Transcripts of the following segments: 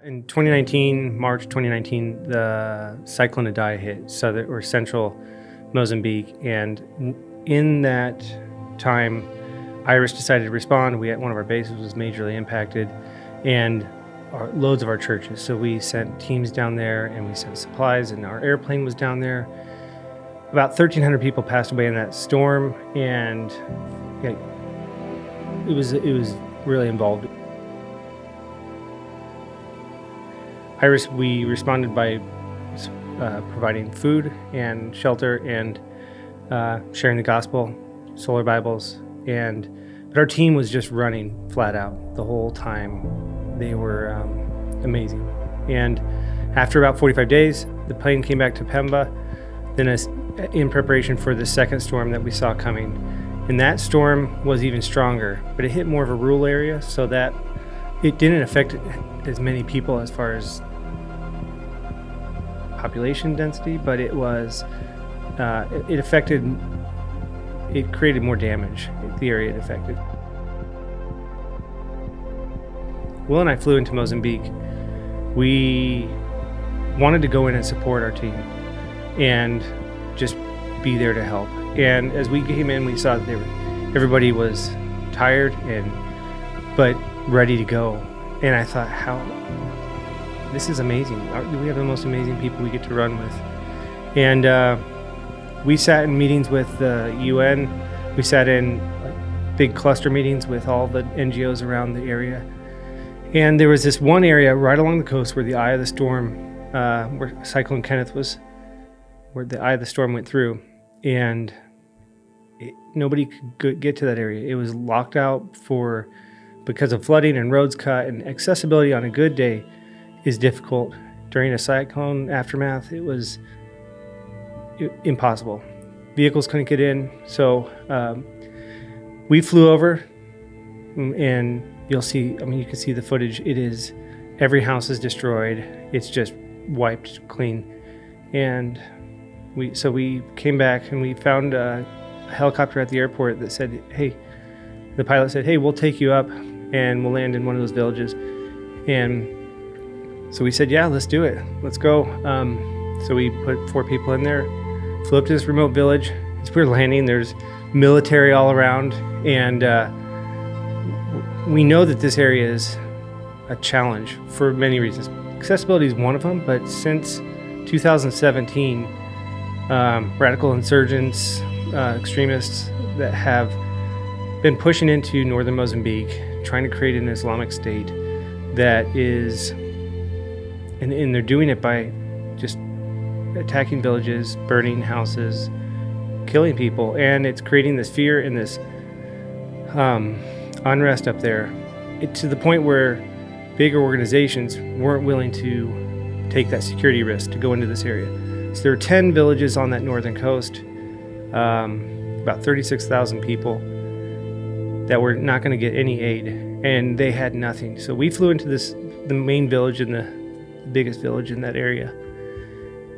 In 2019, March 2019, the Cyclone Idai hit southern or central Mozambique, and in that time, Iris decided to respond. One of our bases was majorly impacted, and loads of our churches. So we sent teams down there, and we sent supplies, and our airplane was down there. About 1,300 people passed away in that storm, and it was really involved. Iris, we responded by providing food and shelter and sharing the gospel, solar Bibles, but our team was just running flat out the whole time. They were amazing. And after about 45 days, the plane came back to Pemba, then in preparation for the second storm that we saw coming. And that storm was even stronger, but it hit more of a rural area, so that it didn't affect as many people as far as population density, but it created more damage, the area it affected. Will and I flew into Mozambique. We wanted to go in and support our team and just be there to help. And as we came in, we saw that everybody was tired but ready to go. And I thought, this is amazing. We have the most amazing people we get to run with. And we sat in meetings with the UN. We sat in big cluster meetings with all the NGOs around the area. And there was this one area right along the coast where the eye of the storm, where Cyclone Kenneth was, where the eye of the storm went through. And nobody could get to that area. It was locked out because of flooding and roads cut, and accessibility on a good day is difficult. During a cyclone aftermath, it was impossible. Vehicles couldn't get in. So we flew over, and you can see the footage. Every house is destroyed. It's just wiped clean. And we came back, and we found a helicopter at the airport that said, the pilot said, we'll take you up and we'll land in one of those villages. And so we said, yeah, let's do it. Let's go. So we put 4 people in there, flew up to this remote village. As we were landing, there's military all around. And we know that this area is a challenge for many reasons. Accessibility is one of them, but since 2017, radical insurgents, extremists that have been pushing into northern Mozambique, trying to create an Islamic State that is, and they're doing it by just attacking villages, burning houses, killing people, and it's creating this fear and this unrest up there, to the point where bigger organizations weren't willing to take that security risk to go into this area. So there are 10 villages on that northern coast, about 36,000 people that were not going to get any aid, and they had nothing. So we flew into the main village and the biggest village in that area,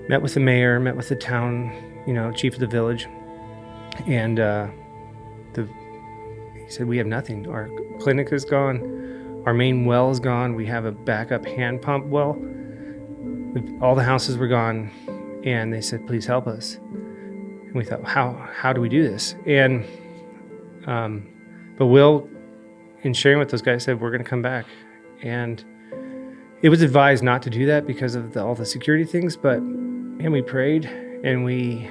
met with the mayor, met with the town, chief of the village, and he said, we have nothing. Our clinic is gone. Our main well is gone. We have a backup hand pump well. All the houses were gone, and they said, please help us. And we thought, how do we do this? And but Will, in sharing with those guys, said, we're going to come back. And it was advised not to do that because of all the security things, and we prayed, and we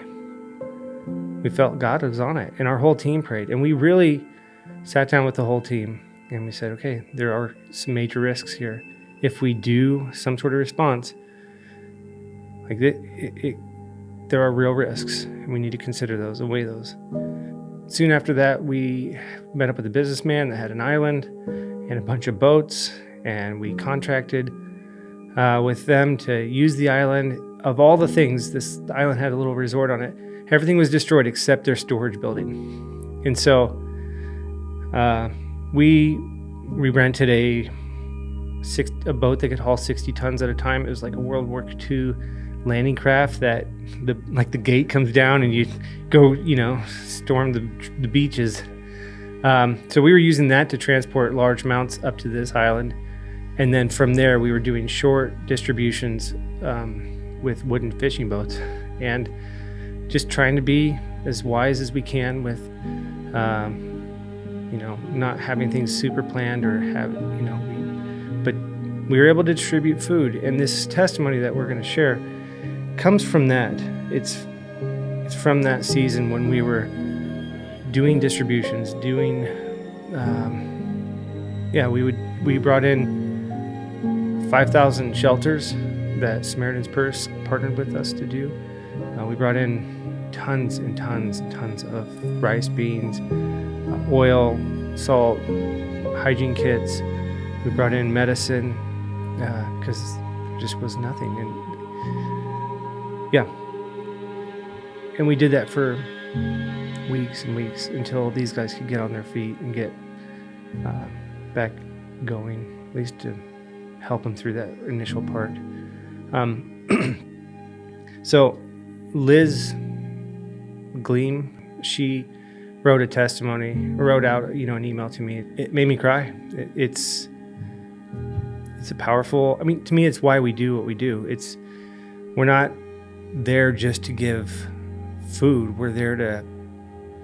felt God was on it, and our whole team prayed. And we really sat down with the whole team, and we said, okay, there are some major risks here. If we do some sort of response, there are real risks, and we need to consider those and weigh those. Soon after that, we met up with a businessman that had an island and a bunch of boats, and we contracted with them to use the island. Of all the things, the island had a little resort on it. Everything was destroyed except their storage building. And so we rented a boat that could haul 60 tons at a time. It was like a World War II landing craft that the gate comes down and you go, storm the beaches. So we were using that to transport large amounts up to this island. And then from there, we were doing short distributions with wooden fishing boats, and just trying to be as wise as we can with, not having things super planned or but we were able to distribute food. And this testimony that we're going to share comes from that. It's from that season when we were doing distributions, we brought in 5,000 shelters that Samaritan's Purse partnered with us to do. We brought in tons and tons and tons of rice, beans, oil, salt, hygiene kits. We brought in medicine because there just was nothing. And we did that for weeks and weeks until these guys could get on their feet and get back going, at least to help them through that initial part. So Liz Gleam, she wrote out an email to me. It made me cry. It's a powerful, to me, it's why we do what we do. We're not there just to give food. We're there to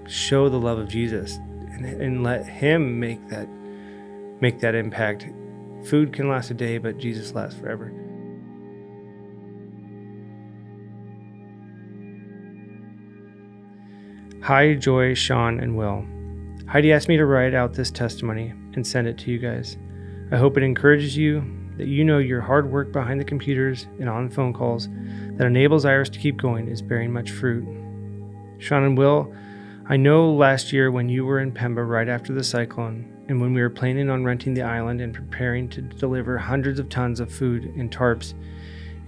show the love of Jesus and let him make that impact. Food can last a day, but Jesus lasts forever. Hi, Joy, Sean, and Will. Heidi asked me to write out this testimony and send it to you guys. I hope it encourages you, that your hard work behind the computers and on phone calls that enables Iris to keep going is bearing much fruit. Sean and Will, I know last year when you were in Pemba right after the cyclone, and when we were planning on renting the island and preparing to deliver hundreds of tons of food and tarps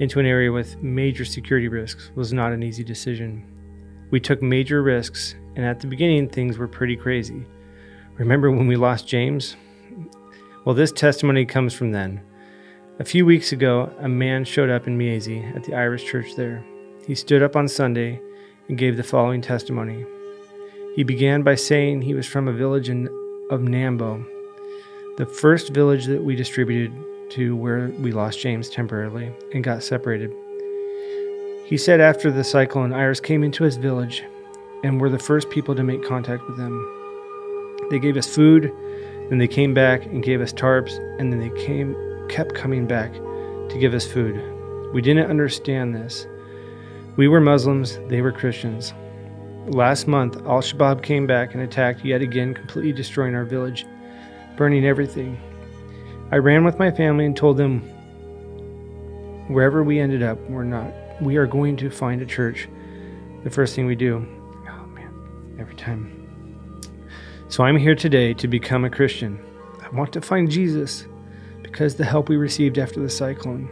into an area with major security risks, was not an easy decision. We took major risks, and at the beginning, things were pretty crazy. Remember when we lost James? Well, this testimony comes from then. A few weeks ago, a man showed up in Miezi at the Irish church there. He stood up on Sunday and gave the following testimony. He began by saying he was from a village of Nambo, the first village that we distributed to where we lost James temporarily and got separated. He said after the cyclone, Iris came into his village and were the first people to make contact with them. They gave us food, then they came back and gave us tarps, and then they kept coming back to give us food. We didn't understand this. We were Muslims, they were Christians. Last month, Al-Shabaab came back and attacked yet again, completely destroying our village, burning everything. I ran with my family and told them wherever we ended up, we are going to find a church. The first thing we do. Oh man, every time. So I'm here today to become a Christian. I want to find Jesus because the help we received after the cyclone.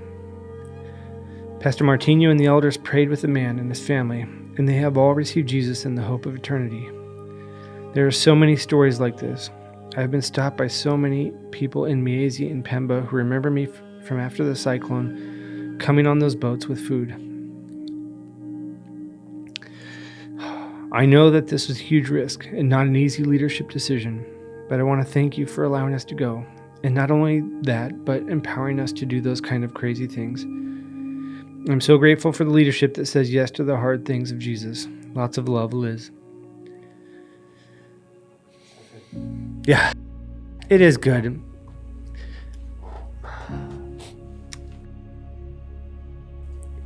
Pastor Martino and the elders prayed with the man and his family, and they have all received Jesus in the hope of eternity. There are so many stories like this. I have been stopped by so many people in Miezi and Pemba who remember me from after the cyclone, coming on those boats with food. I know that this was a huge risk and not an easy leadership decision, but I want to thank you for allowing us to go. And not only that, but empowering us to do those kind of crazy things. I'm so grateful for the leadership that says yes to the hard things of Jesus. Lots of love, Liz. Yeah, it is good.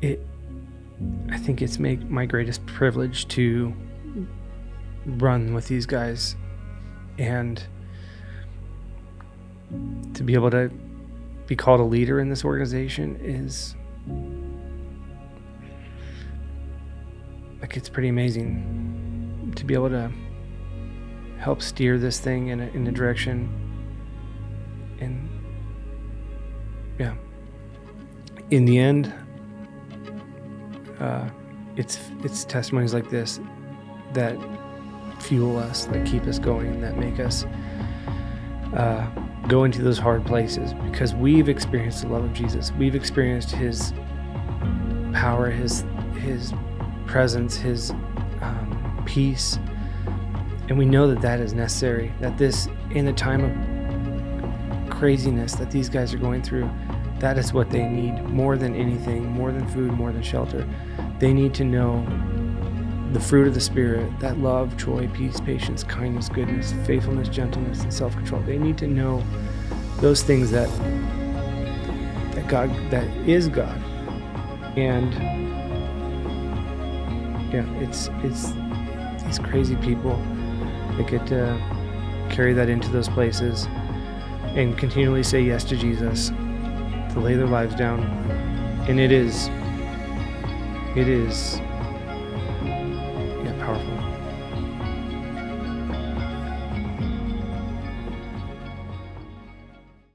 I think it's my greatest privilege to run with these guys and to be able to be called a leader in this organization is it's pretty amazing to be able to help steer this thing in a direction. And yeah, in the end, it's testimonies like this that fuel us, that keep us going, that make us go into those hard places, because we've experienced the love of Jesus. We've experienced his power, his presence, his peace, and we know that is necessary, that this, in the time of craziness that these guys are going through, that is what they need more than anything, more than food, more than shelter. They need to know the fruit of the Spirit, that love, joy, peace, patience, kindness, goodness, faithfulness, gentleness, and self-control. They need to know those things that God, that is God. And yeah, it's these crazy people that get to carry that into those places and continually say yes to Jesus, to lay their lives down. And it is powerful.